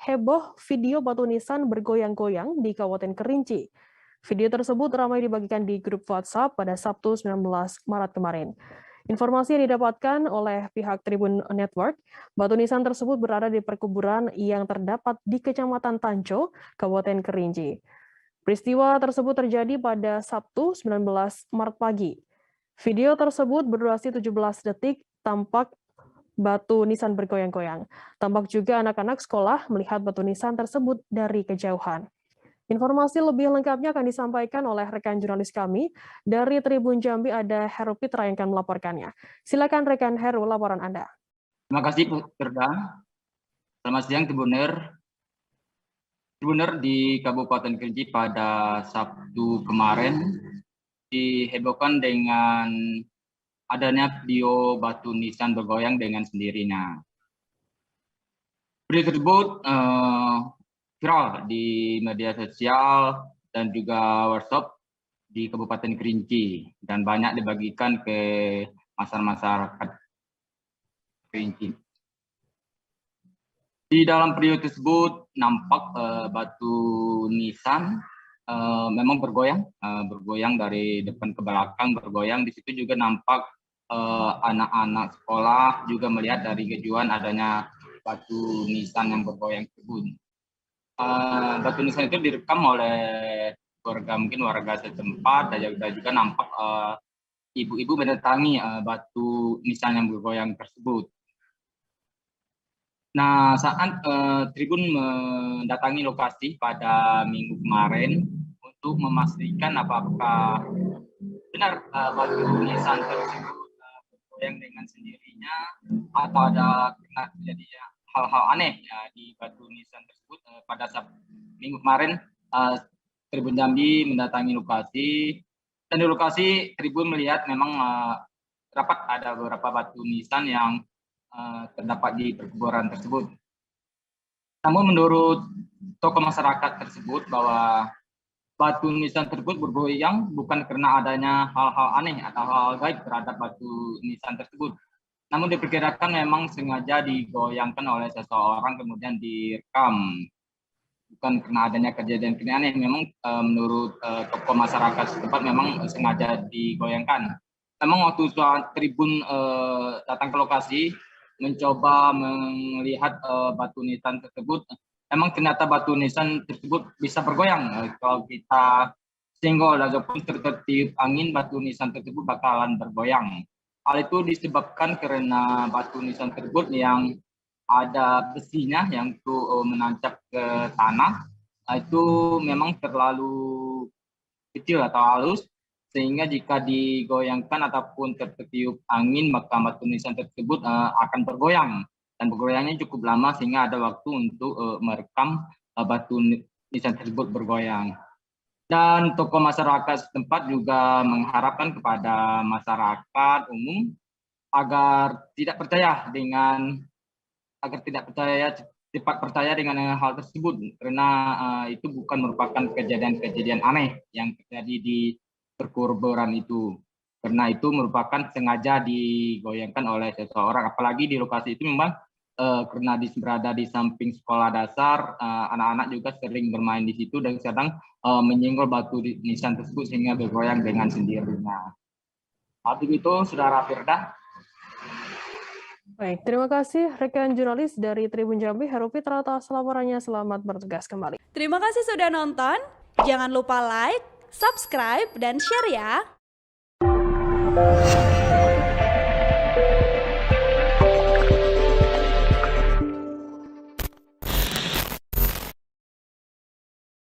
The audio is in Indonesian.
heboh video batu nisan bergoyang-goyang di Kabupaten Kerinci. Video tersebut ramai dibagikan di grup WhatsApp pada Sabtu 19 Maret kemarin. Informasi yang didapatkan oleh pihak Tribun Network, batu nisan tersebut berada di perkuburan yang terdapat di Kecamatan Tanco, Kabupaten Kerinci. Peristiwa tersebut terjadi pada Sabtu 19 Maret pagi. Video tersebut berdurasi 17 detik, tampak batu nisan bergoyang-goyang. Tampak juga anak-anak sekolah melihat batu nisan tersebut dari kejauhan. Informasi lebih lengkapnya akan disampaikan oleh rekan jurnalis kami dari Tribun Jambi, ada Heru Pitra yang akan melaporkannya. Silakan rekan Heru, laporan Anda. Terima kasih Bu Firda. Selamat siang Tribuner. Tribuner di Kabupaten Kerinci pada Sabtu kemarin dihebohkan dengan adanya video batu nisan bergoyang dengan sendirinya. Video tersebut viral di media sosial dan juga workshop di Kabupaten Kerinci dan banyak dibagikan ke masyarakat Kerinci. Di dalam video tersebut nampak batu nisan memang bergoyang dari depan ke belakang bergoyang. Di situ juga nampak anak-anak sekolah juga melihat dari kejauhan adanya batu nisan yang bergoyang tersebut. Batu nisan itu direkam oleh warga setempat dan juga nampak ibu-ibu mendatangi batu nisan yang bergoyang tersebut. Nah, saat Tribun mendatangi lokasi pada minggu kemarin untuk memastikan apakah benar batu nisan tersebut bergoyang dengan sendirinya atau ada terjadi hal-hal aneh di batu nisan tersebut. Pada minggu kemarin Tribun Jambi mendatangi lokasi dan di lokasi Tribun melihat memang dapat ada beberapa batu nisan yang terdapat di perkuburan tersebut. Namun menurut tokoh masyarakat tersebut bahwa batu nisan tersebut bergoyang bukan karena adanya hal-hal aneh atau hal gaib terhadap batu nisan tersebut. Namun diperkirakan memang sengaja digoyangkan oleh seseorang kemudian direkam. Bukan karena adanya kejadian aneh, memang menurut tokoh masyarakat setempat memang sengaja digoyangkan. Memang waktu Tribun datang ke lokasi mencoba melihat batu nisan tersebut, memang ternyata batu nisan tersebut bisa bergoyang. Kalau kita senggol ataupun tertiup angin, batu nisan tersebut bakalan bergoyang. Hal itu disebabkan karena batu nisan tersebut yang ada besinya yang itu menancap ke tanah, itu memang terlalu kecil atau halus, sehingga jika digoyangkan ataupun tertiup angin maka batu nisan tersebut akan bergoyang dan bergoyangnya cukup lama sehingga ada waktu untuk merekam batu nisan tersebut bergoyang. Dan tokoh masyarakat setempat juga mengharapkan kepada masyarakat umum agar tidak cepat percaya dengan hal tersebut karena itu bukan merupakan kejadian-kejadian aneh yang terjadi di perkuburan itu, karena itu merupakan sengaja digoyangkan oleh seseorang. Apalagi di lokasi itu memang karena berada di samping sekolah dasar, anak-anak juga sering bermain di situ dan kadang menyenggol batu nisan tersebut sehingga bergoyang dengan sendirinya. Hal itu, Saudara Firda. Baik, terima kasih rekan jurnalis dari Tribun Jambi, Heru Pitra, atas laporannya. Selamat bertugas kembali. Terima kasih sudah nonton. Jangan lupa like, subscribe, dan share ya.